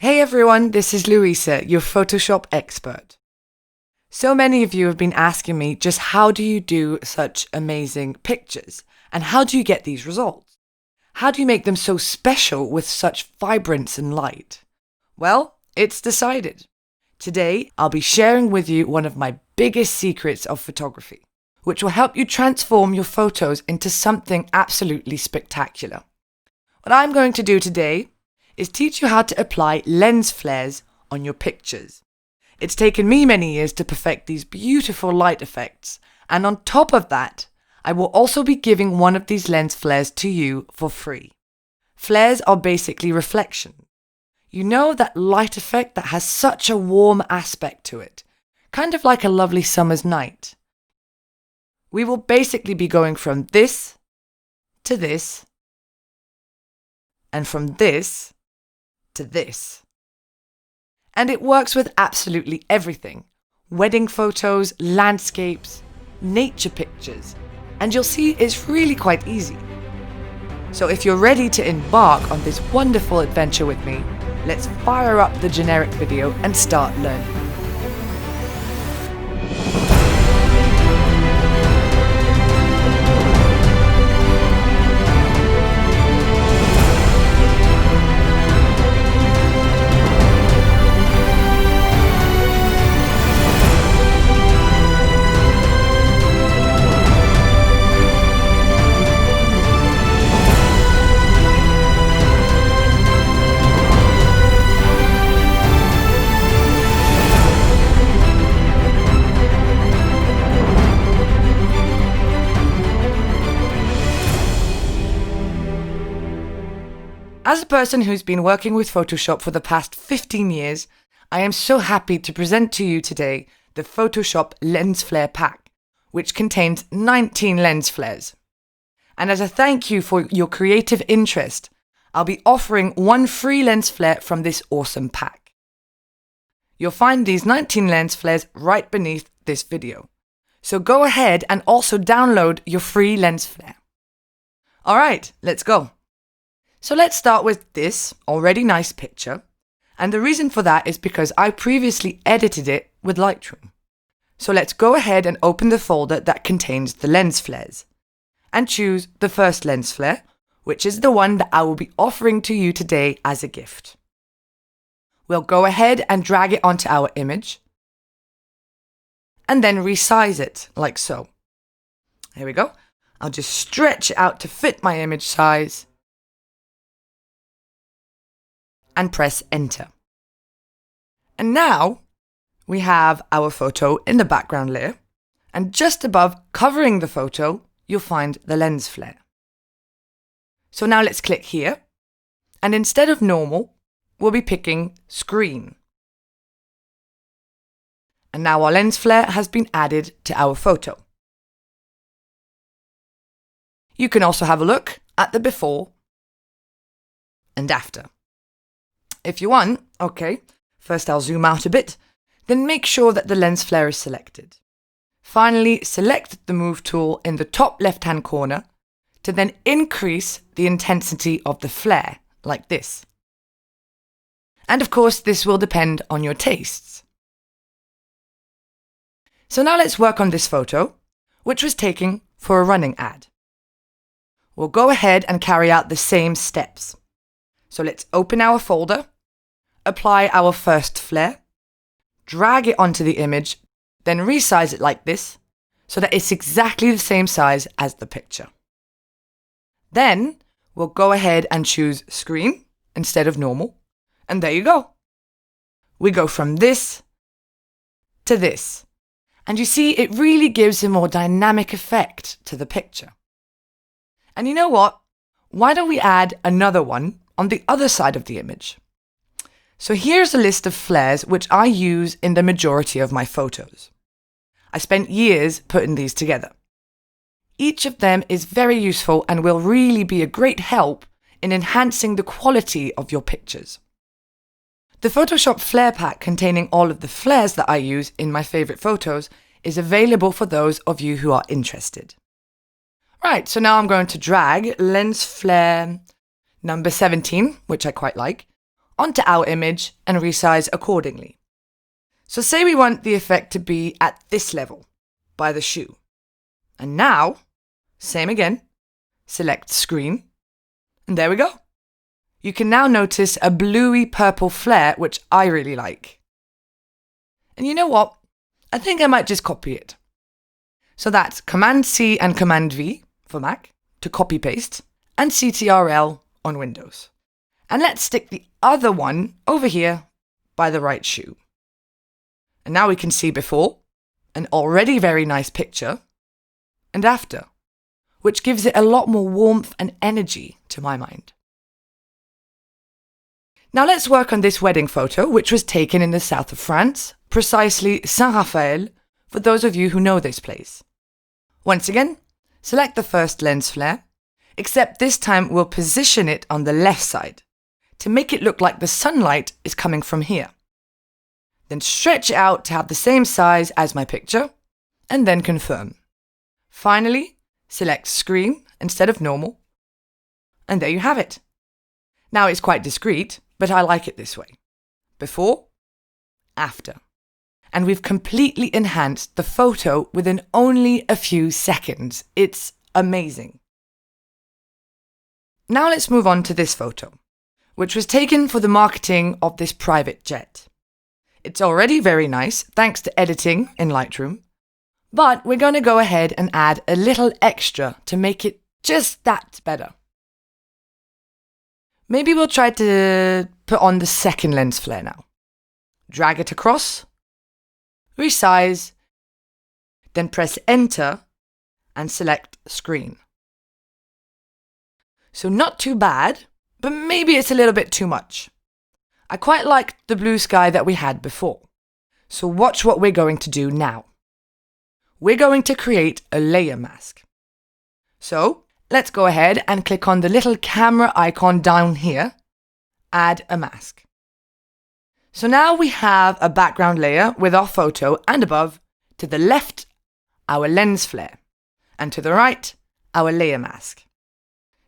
Hey everyone, this is Louisa, your Photoshop expert. So many of you have been asking me just how do you do such amazing pictures and how do you get these results? How do you make them so special with such vibrance and light? Well, it's decided. Today, I'll be sharing with you one of my biggest secrets of photography, which will help you transform your photos into something absolutely spectacular. What I'm going to do today is teach you how to apply lens flares on your pictures. It's taken me many years to perfect these beautiful light effects, and on top of that, I will also be giving one of these lens flares to you for free. Flares are basically reflection. You know that light effect that has such a warm aspect to it, kind of like a lovely summer's night. We will basically be going from this to this, and from this to this. And it works with absolutely everything. Wedding photos, landscapes, nature pictures. And you'll see it's really quite easy. So if you're ready to embark on this wonderful adventure with me, let's fire up the generic video and start learning. As a person who's been working with Photoshop for the past 15 years, I am so happy to present to you today the Photoshop Lens Flare Pack, which contains 19 lens flares. And as a thank you for your creative interest, I'll be offering one free lens flare from this awesome pack. You'll find these 19 lens flares right beneath this video. So go ahead and also download your free lens flare. Alright, let's go. So let's start with this already nice picture, and the reason for that is because I previously edited it with Lightroom. So let's go ahead and open the folder that contains the lens flares, and choose the first lens flare, which is the one that I will be offering to you today as a gift. We'll go ahead and drag it onto our image, and then resize it like so. Here we go. I'll just stretch it out to fit my image size, and press enter. And now we have our photo in the background layer, and just above covering the photo, you'll find the lens flare. So now let's click here, and instead of normal, we'll be picking screen. And now our lens flare has been added to our photo. You can also have a look at the before and after. If you want, okay, first I'll zoom out a bit, then make sure that the lens flare is selected. Finally, select the move tool in the top left-hand corner to then increase the intensity of the flare, like this. And of course, this will depend on your tastes. So now let's work on this photo, which was taken for a running ad. We'll go ahead and carry out the same steps. So let's open our folder, apply our first flare, drag it onto the image, then resize it like this, so that it's exactly the same size as the picture. Then we'll go ahead and choose screen instead of normal, and there you go. We go from this to this, and you see it really gives a more dynamic effect to the picture. And you know what? Why don't we add another one on the other side of the image? So here's a list of flares which I use in the majority of my photos. I spent years putting these together. Each of them is very useful and will really be a great help in enhancing the quality of your pictures. The Photoshop Flare Pack containing all of the flares that I use in my favorite photos is available for those of you who are interested. Right, so now I'm going to drag lens flare number 17, which I quite like, onto our image and resize accordingly. So say we want the effect to be at this level, by the shoe. And now, same again, select screen, and there we go. You can now notice a bluey purple flare, which I really like. And you know what? I think I might just copy it. So that's Command-C and Command-V for Mac to copy paste, and CTRL on Windows. And let's stick the other one over here by the right shoe. And now we can see before, an already very nice picture, and after, which gives it a lot more warmth and energy to my mind. Now let's work on this wedding photo, which was taken in the south of France, precisely Saint-Raphaël, for those of you who know this place. Once again, select the first lens flare, except this time we'll position it on the left side to make it look like the sunlight is coming from here. Then stretch it out to have the same size as my picture, and then confirm. Finally, select screen instead of normal, and there you have it. Now it's quite discreet, but I like it this way. Before, after. And we've completely enhanced the photo within only a few seconds. It's amazing. Now let's move on to this photo, which was taken for the marketing of this private jet. It's already very nice, thanks to editing in Lightroom, but we're going to go ahead and add a little extra to make it just that better. Maybe we'll try to put on the second lens flare now. Drag it across, resize, then press Enter and select Screen. So not too bad, but maybe it's a little bit too much. I quite liked the blue sky that we had before. So watch what we're going to do now. We're going to create a layer mask. So let's go ahead and click on the little camera icon down here, Add a Mask. So now we have a background layer with our photo, and above, to the left, our lens flare, and to the right, our layer mask.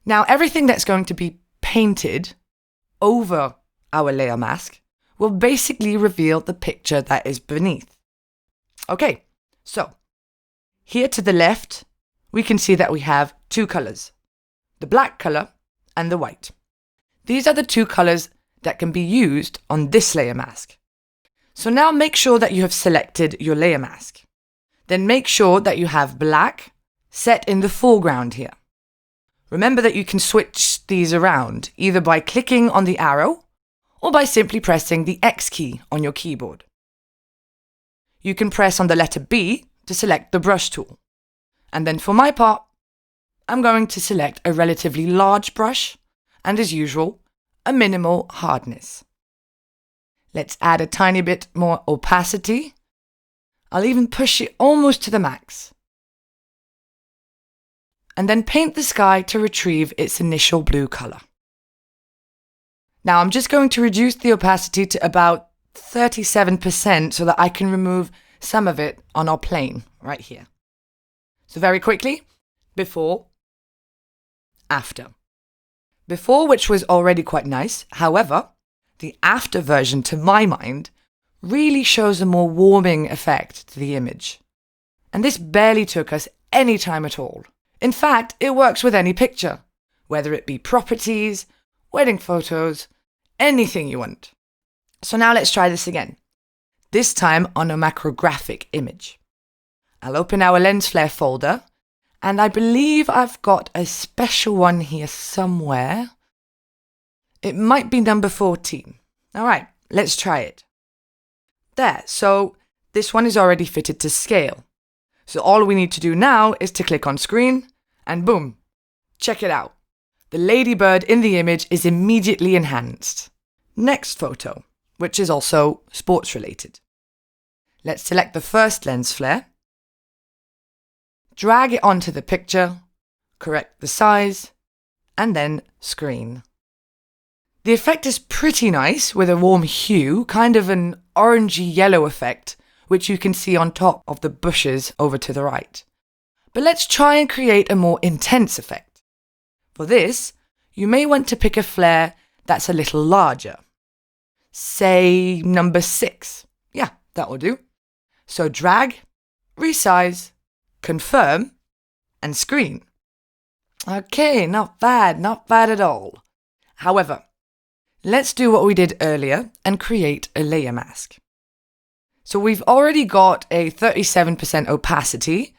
Now everything that's going to be painted over our layer mask will basically reveal the picture that is beneath. Okay, so here to the left, we can see that we have two colors, the black color and the white. These are the two colors that can be used on this layer mask. So now make sure that you have selected your layer mask. Then make sure that you have black set in the foreground here. Remember that you can switch these around either by clicking on the arrow or by simply pressing the X key on your keyboard. You can press on the letter B to select the brush tool. And then for my part, I'm going to select a relatively large brush and, as usual, a minimal hardness. Let's add a tiny bit more opacity. I'll even push it almost to the max. And then paint the sky to retrieve its initial blue color. Now I'm just going to reduce the opacity to about 37% so that I can remove some of it on our plane right here. So very quickly, before, after. Before, which was already quite nice, however, the after version, to my mind, really shows a more warming effect to the image. And this barely took us any time at all. In fact, it works with any picture, whether it be properties, wedding photos, anything you want. So now let's try this again, this time on a macrographic image. I'll open our lens flare folder, and I believe I've got a special one here somewhere. It might be number 14. All right, let's try it. There, so this one is already fitted to scale. So all we need to do now is to click on screen, and boom, check it out. The ladybird in the image is immediately enhanced. Next photo, which is also sports related. Let's select the first lens flare, drag it onto the picture, correct the size, and then screen. The effect is pretty nice with a warm hue, kind of an orangey yellow effect, which you can see on top of the bushes over to the right. But let's try and create a more intense effect. For this, you may want to pick a flare that's a little larger. Say number 6. Yeah, that will do. So drag, resize, confirm, and screen. Okay, not bad at all. However, let's do what we did earlier and create a layer mask. So we've already got a 37% opacity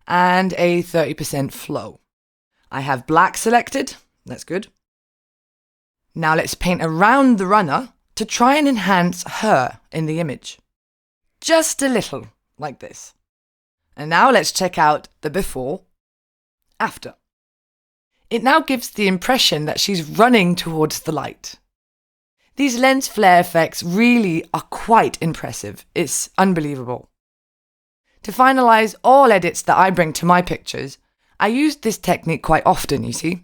and a 30% flow. I have black selected, that's good. Now let's paint around the runner to try and enhance her in the image. Just a little, like this. And now let's check out the before, after. It now gives the impression that she's running towards the light. These lens flare effects really are quite impressive. It's unbelievable. To finalize all edits that I bring to my pictures, I use this technique quite often, you see.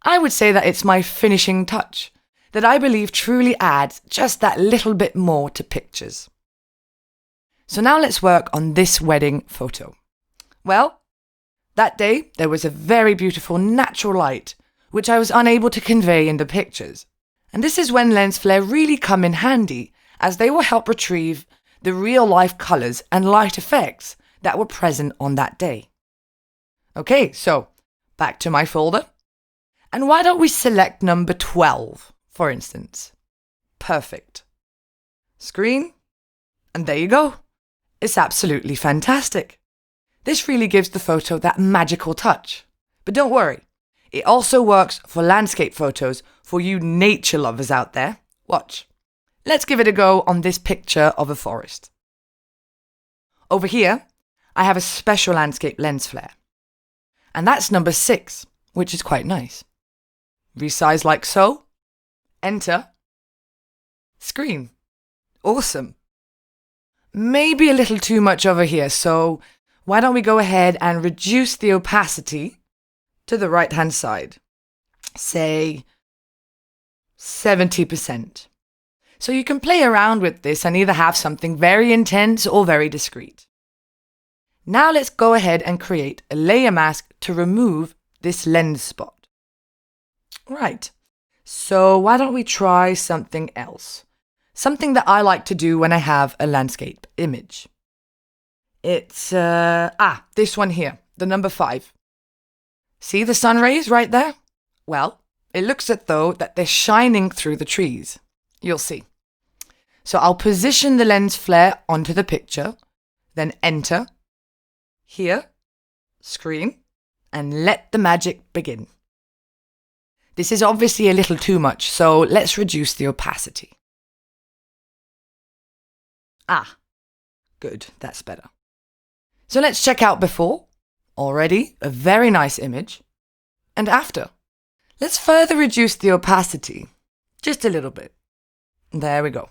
I would say that it's my finishing touch, that I believe truly adds just that little bit more to pictures. So now let's work on this wedding photo. Well, that day there was a very beautiful natural light, which I was unable to convey in the pictures. And this is when lens flare really come in handy, as they will help retrieve the real-life colours and light effects that were present on that day. Okay, so back to my folder. And why don't we select number 12, for instance? Perfect. Screen, and there you go. It's absolutely fantastic. This really gives the photo that magical touch. But don't worry, it also works for landscape photos for you nature lovers out there. Watch. Let's give it a go on this picture of a forest. Over here, I have a special landscape lens flare. And that's number 6, which is quite nice. Resize like so. Enter. Screen. Awesome. Maybe a little too much over here, so why don't we go ahead and reduce the opacity to the right-hand side. Say 70%. So you can play around with this and either have something very intense or very discreet. Now let's go ahead and create a layer mask to remove this lens spot. Right, so why don't we try something else? Something that I like to do when I have a landscape image. It's, this one here, the number 5. See the sun rays right there? Well, it looks as though that they're shining through the trees. You'll see. So I'll position the lens flare onto the picture, then enter, here, screen, and let the magic begin. This is obviously a little too much, so let's reduce the opacity. Good, that's better. So let's check out before. Already a very nice image. And after. Let's further reduce the opacity. Just a little bit. There we go.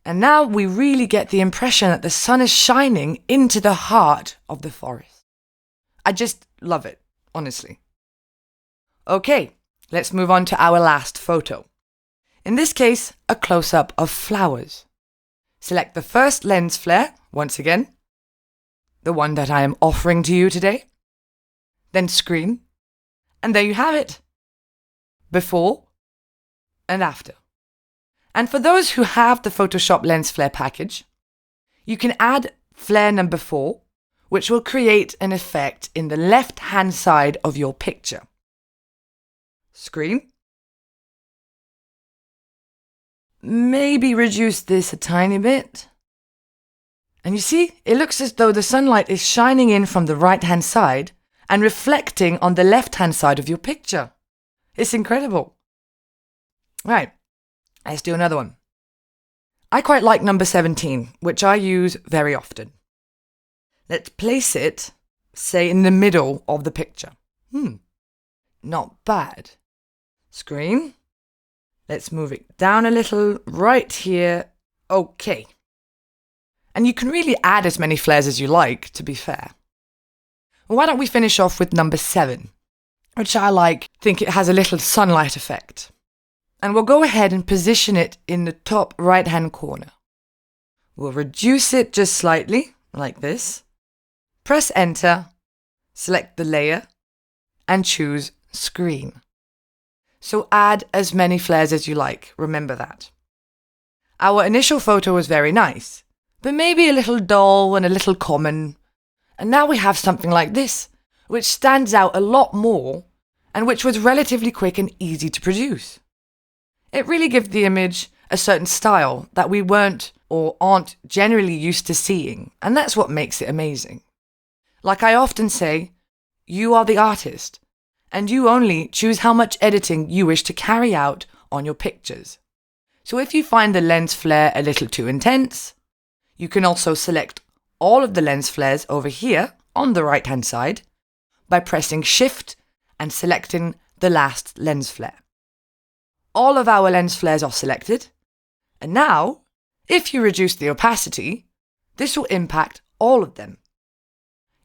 And now we really get the impression that the sun is shining into the heart of the forest. I just love it, honestly. Okay, let's move on to our last photo. In this case, a close-up of flowers. Select the first lens flare, once again, the one that I am offering to you today. Then screen, and there you have it. Before and after. And for those who have the Photoshop lens flare package, you can add flare number 4, which will create an effect in the left-hand side of your picture. Screen. Maybe reduce this a tiny bit. And you see, it looks as though the sunlight is shining in from the right-hand side and reflecting on the left-hand side of your picture. It's incredible. Right, let's do another one. I quite like number 17, which I use very often. Let's place it, say, in the middle of the picture. Not bad. Screen. Let's move it down a little, right here. Okay. And you can really add as many flares as you like, to be fair. Well, why don't we finish off with number 7, which I think it has a little sunlight effect. And we'll go ahead and position it in the top right-hand corner. We'll reduce it just slightly, like this. Press enter, select the layer, and choose screen. So add as many flares as you like, remember that. Our initial photo was very nice, but maybe a little dull and a little common. And now we have something like this, which stands out a lot more and which was relatively quick and easy to produce. It really gives the image a certain style that we weren't or aren't generally used to seeing, and that's what makes it amazing. Like I often say, you are the artist, and you only choose how much editing you wish to carry out on your pictures. So if you find the lens flare a little too intense, you can also select all of the lens flares over here on the right hand side by pressing Shift and selecting the last lens flare. All of our lens flares are selected, and now, if you reduce the opacity, this will impact all of them.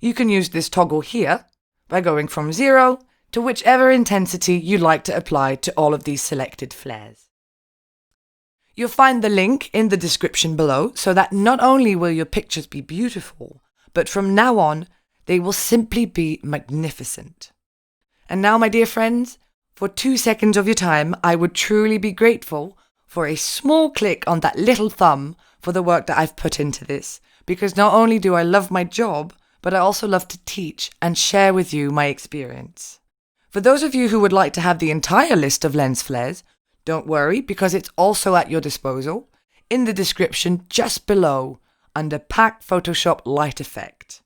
You can use this toggle here by going from 0 to whichever intensity you'd like to apply to all of these selected flares. You'll find the link in the description below so that not only will your pictures be beautiful, but from now on, they will simply be magnificent. And now, my dear friends, for 2 seconds of your time, I would truly be grateful for a small click on that little thumb for the work that I've put into this, because not only do I love my job, but I also love to teach and share with you my experience. For those of you who would like to have the entire list of lens flares, don't worry, because it's also at your disposal in the description just below under Pack Photoshop Light Effect.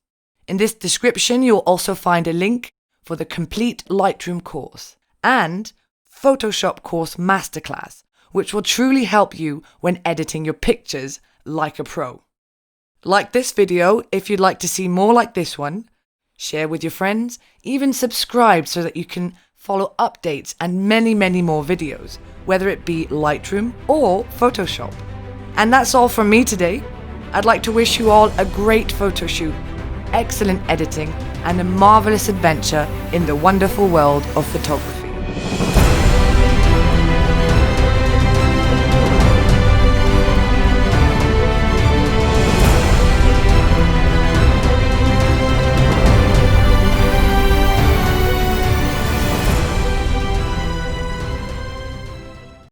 In this description, you'll also find a link for the complete Lightroom course and Photoshop course masterclass, which will truly help you when editing your pictures like a pro. Like this video if you'd like to see more like this one, share with your friends, even subscribe so that you can follow updates and many, many more videos, whether it be Lightroom or Photoshop. And that's all from me today. I'd like to wish you all a great photo shoot, excellent editing, and a marvelous adventure in the wonderful world of photography.